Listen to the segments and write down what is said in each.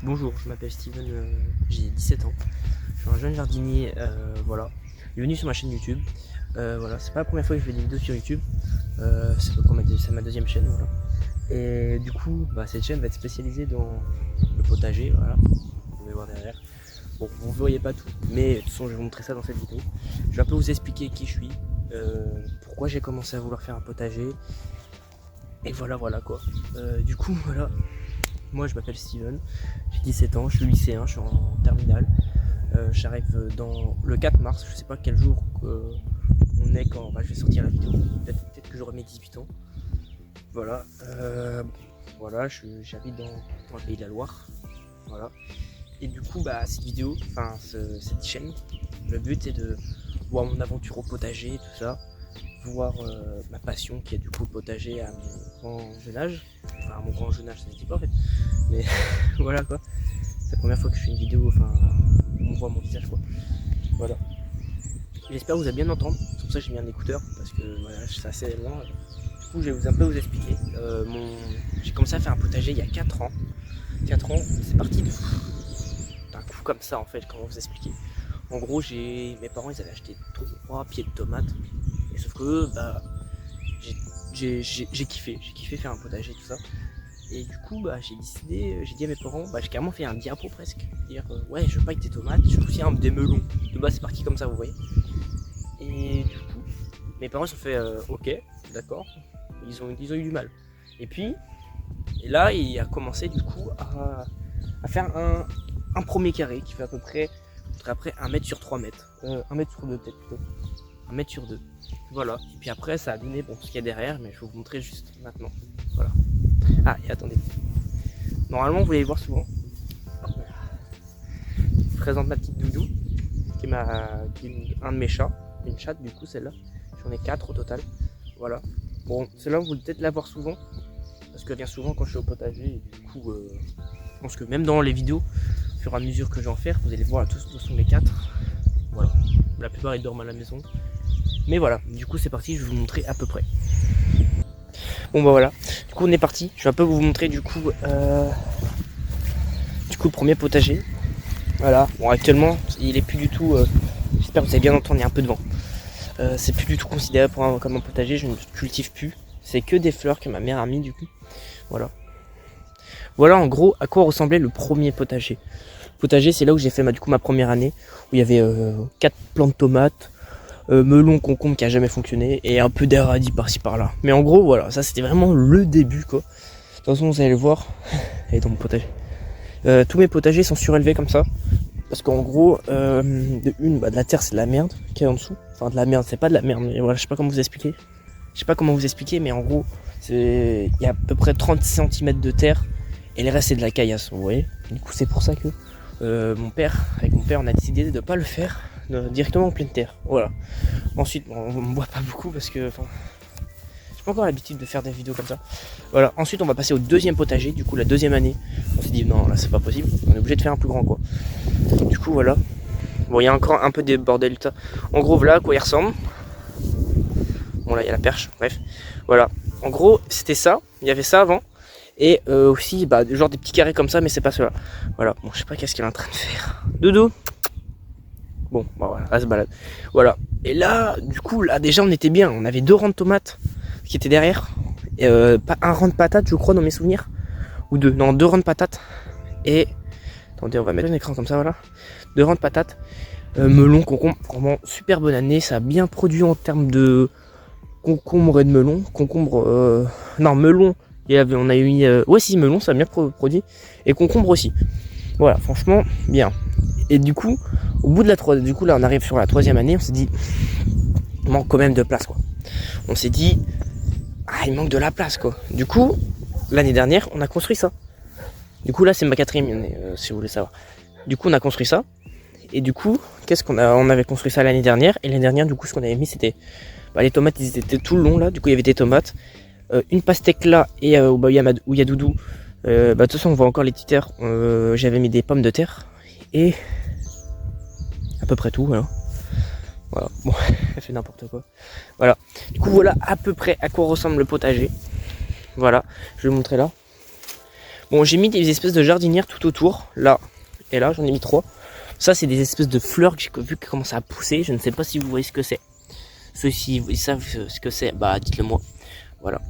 Bonjour, je m'appelle Steven, j'ai 17 ans. Je suis un jeune jardinier, voilà. Bienvenue sur ma chaîne YouTube. Voilà, c'est pas la première fois que je fais des vidéos sur YouTube. C'est ma deuxième chaîne, voilà. Et du coup, cette chaîne va être spécialisée dans le potager, voilà. Vous pouvez voir derrière. Bon, vous ne voyez pas tout, mais de toute façon, je vais vous montrer ça dans cette vidéo. Je vais un peu vous expliquer qui je suis, pourquoi j'ai commencé à vouloir faire un potager. Et voilà quoi. Du coup, voilà. Moi je m'appelle Steven, j'ai 17 ans, je suis lycéen, je suis en terminale. J'arrive dans le 4 mars, je sais pas quel jour on est quand je vais sortir la vidéo. Peut-être que j'aurai mes 18 ans. Voilà, j'habite dans le pays de la Loire. Voilà. Et du coup, cette vidéo, cette chaîne, le but est de voir mon aventure au potager, tout ça. Voir ma passion qui est du coup le potager à mon grand jeune âge. Enfin, à mon grand jeune âge, ça se dit pas en fait. Mais voilà quoi. C'est la première fois que je fais une vidéo, où on voit mon visage quoi. Voilà. J'espère que vous allez bien entendre. C'est pour ça que j'ai mis un écouteur parce que voilà, c'est assez loin. Du coup, je vais un peu vous expliquer. J'ai commencé à faire un potager il y a 4 ans. 4 ans, c'est parti d'un coup comme ça en fait. Comment vous expliquer? En gros, mes parents ils avaient acheté 3 pieds de tomates. Et sauf que j'ai kiffé faire un potager tout ça. Et du coup j'ai dit à mes parents, j'ai carrément fait un diapo presque. Dire ouais je veux pas que des tomates, je veux aussi des melons. De base c'est parti comme ça vous voyez. Et du coup mes parents se sont fait ok, d'accord. Ils ont eu du mal. Et puis là il a commencé du coup à faire un premier carré qui fait à peu près après 1 mètre sur 3 mètres. 1 mètre sur 2 peut-être plutôt. 1 mètre sur 2. Voilà. Et puis après ça a donné ce qu'il y a derrière, mais je vais vous montrer juste maintenant. Voilà. Ah et attendez. Normalement vous allez voir souvent. Je présente ma petite Doudou, qui est un de mes chats. Une chatte du coup celle-là. J'en ai 4 au total. Voilà. Bon, celle-là vous allez peut-être la voir souvent. Parce qu'elle vient souvent quand je suis au potager. Et du coup, je pense que même dans les vidéos, au fur et à mesure que je vais en faire, vous allez voir tous, ce sont les 4. Voilà. La plupart ils dorment à la maison. Mais voilà, du coup c'est parti, je vais vous montrer à peu près. Bon voilà, du coup on est parti. Je vais un peu vous montrer du coup le premier potager. Voilà, bon actuellement il est plus du tout, j'espère que vous avez bien entendu, il y a un peu de vent. C'est plus du tout considéré comme un potager, je ne cultive plus. C'est que des fleurs que ma mère a mis du coup. Voilà. Voilà en gros à quoi ressemblait le premier potager. Le potager c'est là où j'ai fait ma première année, où il y avait 4 plants de tomates. Melon, concombre qui a jamais fonctionné et un peu d'air radis par-ci par-là. Mais en gros voilà, ça c'était vraiment le début quoi. De toute façon vous allez le voir, et dans mon potager. Tous mes potagers sont surélevés comme ça. Parce qu'en gros, de la terre c'est de la merde qui est en dessous. Enfin de la merde, c'est pas de la merde, mais voilà, je sais pas comment vous expliquer. Mais en gros, il y a à peu près 30 cm de terre et le reste c'est de la caillasse, vous voyez. Du coup c'est pour ça que avec mon père on a décidé de pas le faire directement en pleine terre. Voilà. Ensuite, on ne boit pas beaucoup parce que j'ai pas encore l'habitude de faire des vidéos comme ça. Voilà. Ensuite, on va passer au deuxième potager. Du coup, la deuxième année, on s'est dit non, là c'est pas possible. On est obligé de faire un plus grand quoi. Du coup, voilà. Bon, il y a encore un peu des bordels. En gros, voilà à quoi il ressemble. Bon, là il y a la perche. Bref, voilà. En gros, c'était ça. Il y avait ça avant. Et aussi, genre des petits carrés comme ça, mais c'est pas cela. Voilà. Bon, je sais pas qu'est-ce qu'elle est en train de faire. Doudou. Bon, voilà, elle se balade. Voilà. Et là, du coup, là, déjà, on était bien. On avait 2 rangs de tomates qui étaient derrière. Et, un rang de patates, je crois, dans mes souvenirs. Ou 2. Non, 2 rangs de patates. Et. Attendez, on va mettre un écran comme ça, voilà. 2 rangs de patates. Melon, concombre. Vraiment, super bonne année. Ça a bien produit en termes de concombre et de melon. Concombre. Non, melon. On a eu. Ouais, si, melon, ça a bien produit. Et concombre aussi. Voilà, franchement, bien. Et du coup, au bout de là on arrive sur la 3e année, on s'est dit, il manque quand même de place quoi. On s'est dit, il manque de la place quoi. Du coup, l'année dernière, on a construit ça. Du coup là c'est ma 4e année, si vous voulez savoir. Du coup on a construit ça. Et du coup, on avait construit ça l'année dernière. Et l'année dernière, du coup, ce qu'on avait mis c'était les tomates, ils étaient tout le long là. Du coup il y avait des tomates, une pastèque là et où il y a Doudou. De toute façon on voit encore les petites terres. J'avais mis des pommes de terre. Et à peu près tout, voilà. Bon, elle fait n'importe quoi. Voilà. Du coup, voilà à peu près à quoi ressemble le potager. Voilà, je vais vous montrer là. Bon, j'ai mis des espèces de jardinières tout autour, là et là, j'en ai mis 3. Ça, c'est des espèces de fleurs que j'ai vu qui commencent à pousser. Je ne sais pas si vous voyez ce que c'est. Ceux-ci, ils savent ce que c'est, bah dites-le moi. Voilà.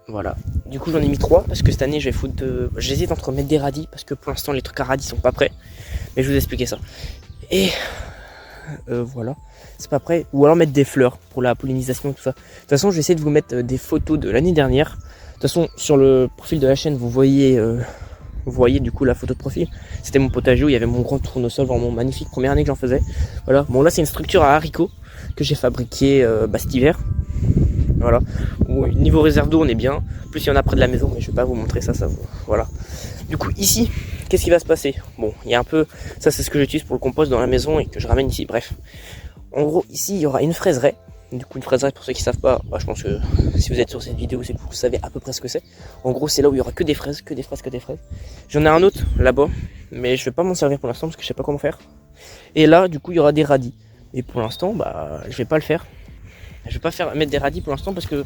Voilà. Du coup, j'en ai mis 3 parce que cette année, je vais foutre j'hésite entre mettre des radis parce que pour l'instant, les trucs à radis sont pas prêts. Mais je vais vous expliquer ça. Et voilà, c'est pas prêt. Ou alors mettre des fleurs pour la pollinisation et tout ça. De toute façon, je vais essayer de vous mettre des photos de l'année dernière. De toute façon, sur le profil de la chaîne, vous voyez du coup la photo de profil. C'était mon potager où il y avait mon grand tournesol, vraiment magnifique, première année que j'en faisais. Voilà. Bon, là, c'est une structure à haricots que j'ai fabriquée cet hiver. Voilà. Niveau réserve d'eau, on est bien. Plus il y en a près de la maison, mais je vais pas vous montrer ça. Voilà. Du coup, ici, qu'est-ce qui va se passer? Bon, il y a un peu. Ça, c'est ce que j'utilise pour le compost dans la maison et que je ramène ici. Bref. En gros, ici, il y aura une fraiseraie. Du coup, une fraiseraie, pour ceux qui savent pas, bah, je pense que si vous êtes sur cette vidéo, c'est que vous savez à peu près ce que c'est. En gros, c'est là où il y aura que des fraises, que des fraises, que des fraises. J'en ai un autre là-bas, mais je vais pas m'en servir pour l'instant parce que je sais pas comment faire. Et là, du coup, il y aura des radis. Et pour l'instant, bah, je vais pas le faire. Je vais pas mettre des radis pour l'instant parce que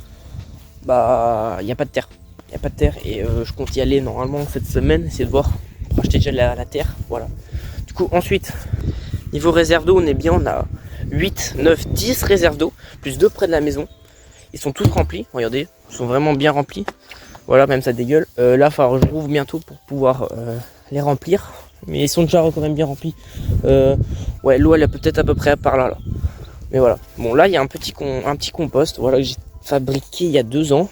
bah il n'y a pas de terre. Il n'y a pas de terre et je compte y aller normalement cette semaine, essayer de voir pour acheter déjà la terre. Voilà. Du coup ensuite, niveau réserve d'eau, on est bien, on a 8, 9, 10 réserves d'eau, plus 2 près de la maison. Ils sont tous remplis, regardez, ils sont vraiment bien remplis. Voilà, même ça dégueule. Là, il va falloir que je rouvre bientôt pour pouvoir les remplir. Mais ils sont déjà quand même bien remplis. Ouais, l'eau elle est peut-être à peu près par là. Mais voilà. Bon, là, il y a un petit compost, voilà, que j'ai fabriqué il y a 2 ans.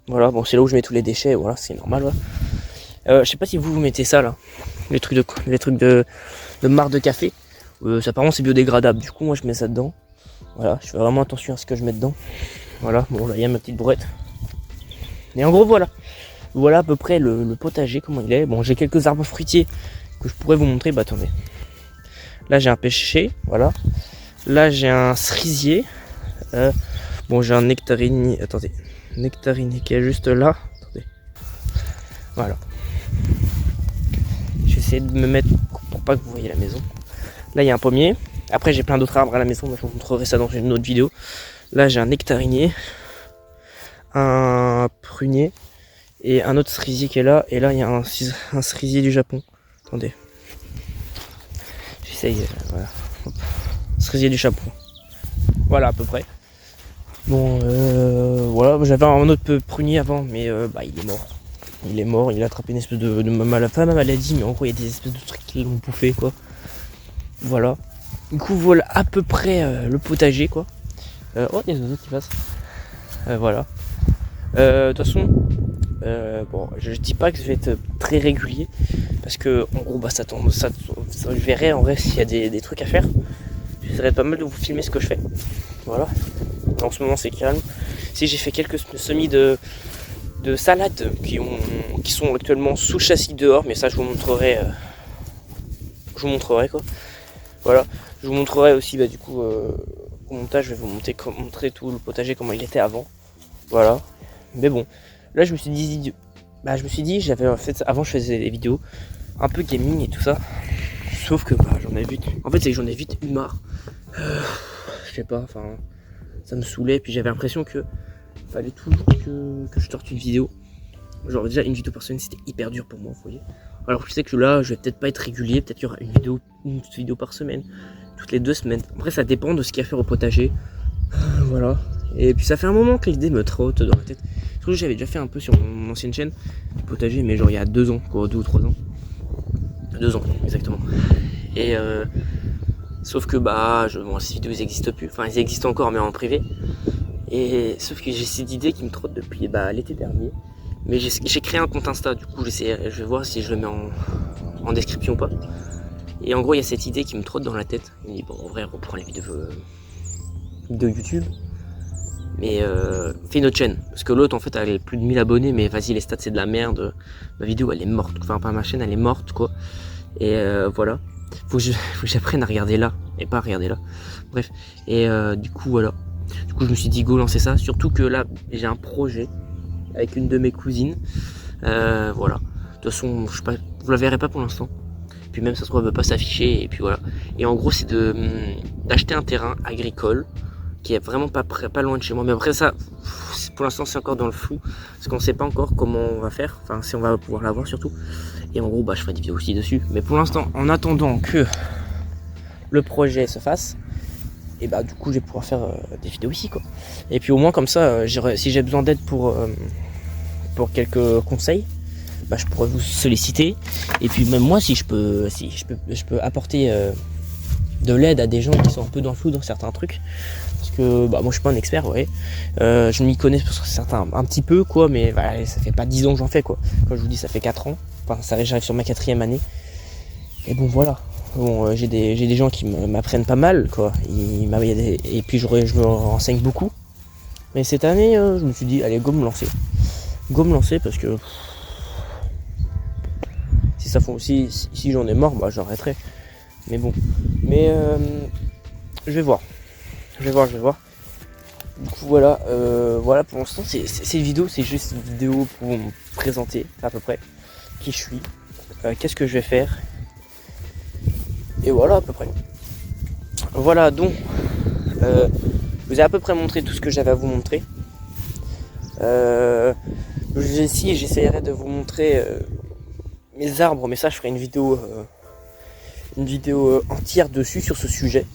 Voilà, bon, c'est là où je mets tous les déchets, voilà, c'est normal. Voilà. Je sais pas si vous mettez ça là, les trucs de marc de café. Ça, apparemment, c'est biodégradable. Du coup, moi, je mets ça dedans. Voilà, je fais vraiment attention à ce que je mets dedans. Voilà, bon, là, il y a ma petite bourrette. Et en gros, voilà. Voilà à peu près le potager, comment il est. Bon, j'ai quelques arbres fruitiers que je pourrais vous montrer. Bah, attendez. Là, j'ai un pêcher, voilà. Là, j'ai un cerisier. Bon, j'ai un nectarinier. Attendez. Nectarinier qui est juste là. Attendez. Voilà. Je vais essayer de me mettre pour pas que vous voyez la maison. Là, il y a un pommier. Après, j'ai plein d'autres arbres à la maison. Mais je vous montrerai ça dans une autre vidéo. Là, j'ai un nectarinier. Un prunier. Et un autre cerisier qui est là. Et là, il y a un cerisier du Japon. Attendez. J'essaye. Voilà. Hop. Cerisier du Japon. Voilà à peu près. Bon, voilà, j'avais un autre prunier avant, mais bah, il est mort. Il est mort, il a attrapé une espèce de pas ma maladie, mais en gros il y a des espèces de trucs qui l'ont bouffé quoi. Voilà. Du coup voilà à peu près le potager quoi. Oh, il y a des oiseaux qui passent. Voilà. De toute façon, bon, je dis pas que je vais être très régulier, parce que en gros bah ça tombe, je verrai en vrai s'il y a des trucs à faire. J'essaierai pas mal de vous filmer ce que je fais. Voilà. En ce moment c'est calme. Si j'ai fait quelques semis de salades qui sont actuellement sous châssis dehors, mais ça je vous montrerai. Quoi. Voilà. Je vous montrerai aussi bah, du coup au montage, je vais vous montrer tout le potager comment il était avant. Voilà. Mais bon, là je me suis dit, j'avais en fait avant je faisais des vidéos un peu gaming et tout ça. Sauf que bah, j'en ai vite. En fait c'est que j'en ai vite eu marre. Je sais pas, enfin ça me saoulait, puis j'avais l'impression que fallait toujours que je sorte une vidéo. Genre déjà une vidéo par semaine c'était hyper dur pour moi, vous voyez. Alors je sais que là je vais peut-être pas être régulier, peut-être qu'il y aura une vidéo par semaine, toutes les 2 semaines. Après ça dépend de ce qu'il y a à faire au potager. Voilà. Et puis ça fait un moment que l'idée me trotte dans la tête. Surtout que j'avais déjà fait un peu sur mon ancienne chaîne du potager, mais genre il y a 2 ans, quoi, 2 ou 3 ans. 2 ans exactement. Et sauf que bah ces vidéos ils existent plus, enfin ils existent encore mais en privé. Et sauf que j'ai cette idée qui me trotte depuis l'été dernier. Mais j'ai créé un compte Insta, du coup je vais voir si je le mets en description ou pas. Et en gros il y a cette idée qui me trotte dans la tête. Il me dit bon en vrai on reprend les vidéos YouTube. Mais fais une autre chaîne. Parce que l'autre en fait elle a plus de 1000 abonnés, mais vas-y les stats c'est de la merde. Ma vidéo elle est morte, enfin pas ma chaîne elle est morte quoi. Et voilà. Faut que j'apprenne à regarder là et pas à regarder là. Bref. Et du coup voilà. Du coup je me suis dit go lancer ça. Surtout que là j'ai un projet avec une de mes cousines. Voilà. De toute façon je sais pas, vous la verrez pas pour l'instant. Puis même ça se trouve elle veut pas s'afficher. Et puis voilà. Et en gros c'est d'acheter un terrain agricole. qui est vraiment pas loin de chez moi. Mais après ça, pour l'instant c'est encore dans le flou, parce qu'on sait pas encore comment on va faire, enfin si on va pouvoir l'avoir surtout. Et en gros je ferai des vidéos aussi dessus. Mais pour l'instant, en attendant que le projet se fasse, et du coup je vais pouvoir faire des vidéos ici quoi. Et puis au moins comme ça, si j'ai besoin d'aide pour quelques conseils, je pourrais vous solliciter. Et puis même moi si je peux apporter de l'aide à des gens qui sont un peu dans le flou dans certains trucs, parce que moi je suis pas un expert, ouais. Je m'y connais sur certains un petit peu quoi, mais voilà, ça fait pas 10 ans que j'en fais quoi. Quand je vous dis ça fait 4 ans, enfin ça j'arrive sur ma 4e année. Et bon voilà. Bon, j'ai des gens qui m'apprennent pas mal quoi. Et puis je me renseigne beaucoup. Mais cette année, je me suis dit allez go me lancer. Go me lancer parce que si ça font aussi, si j'en ai marre, j'arrêterai. Mais bon, je vais voir. Du coup voilà, pour l'instant cette vidéo, c'est juste une vidéo pour me présenter à peu près qui je suis, qu'est-ce que je vais faire, et voilà à peu près. Voilà donc, je vous ai à peu près montré tout ce que j'avais à vous montrer. J'essaierai de vous montrer mes arbres, mais ça je ferai une vidéo entière dessus sur ce sujet.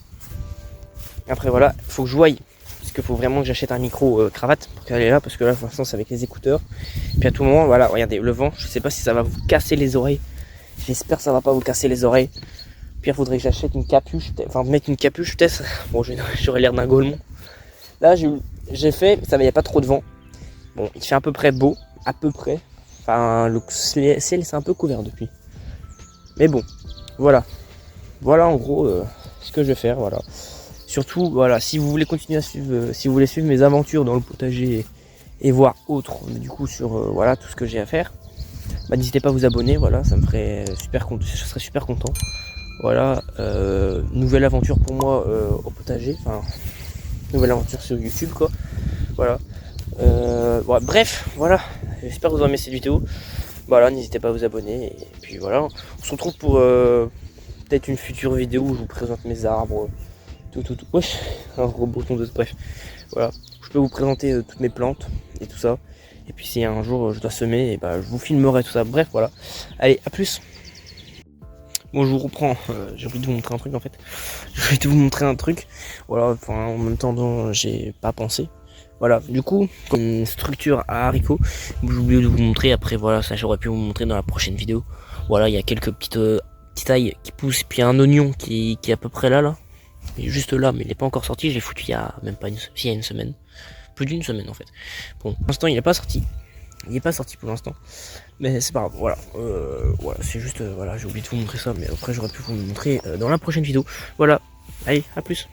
Après voilà, faut que je voie, parce qu'il faut vraiment que j'achète un micro cravate pour qu'elle est là, parce que là pour l'instant c'est avec les écouteurs. Et puis à tout moment, voilà, regardez le vent, je sais pas si ça va vous casser les oreilles. J'espère que ça va pas vous casser les oreilles. Puis il faudrait que j'achète une capuche, mettre une capuche peut-être. Bon, j'aurais l'air d'un golemon. Là j'ai fait, ça va, il n'y a pas trop de vent. Bon, il fait à peu près beau, à peu près. Enfin, le ciel c'est un peu couvert depuis. Mais bon, voilà en gros ce que je vais faire, voilà. Surtout, voilà, si vous voulez continuer à suivre, si vous voulez suivre mes aventures dans le potager et voir autre, du coup, sur voilà tout ce que j'ai à faire, n'hésitez pas à vous abonner, voilà, ça me ferait super content, je serais super content. Voilà, nouvelle aventure pour moi au potager, enfin, nouvelle aventure sur YouTube, quoi. Voilà. Bref, voilà, j'espère que vous aurez aimé cette vidéo. Voilà, n'hésitez pas à vous abonner, et puis voilà, on se retrouve pour peut-être une future vidéo où je vous présente mes arbres. Wesh, un gros bouton de bref. Voilà, je peux vous présenter toutes mes plantes et tout ça. Et puis si un jour je dois semer, et je vous filmerai tout ça. Bref, voilà. Allez, à plus. Bon, je vous reprends. J'ai oublié de vous montrer un truc en fait. J'ai oublié de vous montrer un truc. Voilà, enfin, en même temps, j'ai pas pensé. Voilà, du coup, comme une structure à haricots, j'ai oublié de vous montrer. Après, voilà, ça j'aurais pu vous montrer dans la prochaine vidéo. Voilà, il y a quelques petites tailles qui poussent. Puis un oignon qui est à peu près là. Il est juste là, mais il n'est pas encore sorti. Je l'ai foutu il y a même pas il y a une semaine. Plus d'une semaine en fait. Bon, pour l'instant il n'est pas sorti. Il n'est pas sorti pour l'instant. Mais c'est pas grave, voilà. Voilà, c'est juste, voilà, j'ai oublié de vous montrer ça. Mais après j'aurais pu vous le montrer dans la prochaine vidéo. Voilà, allez, à plus.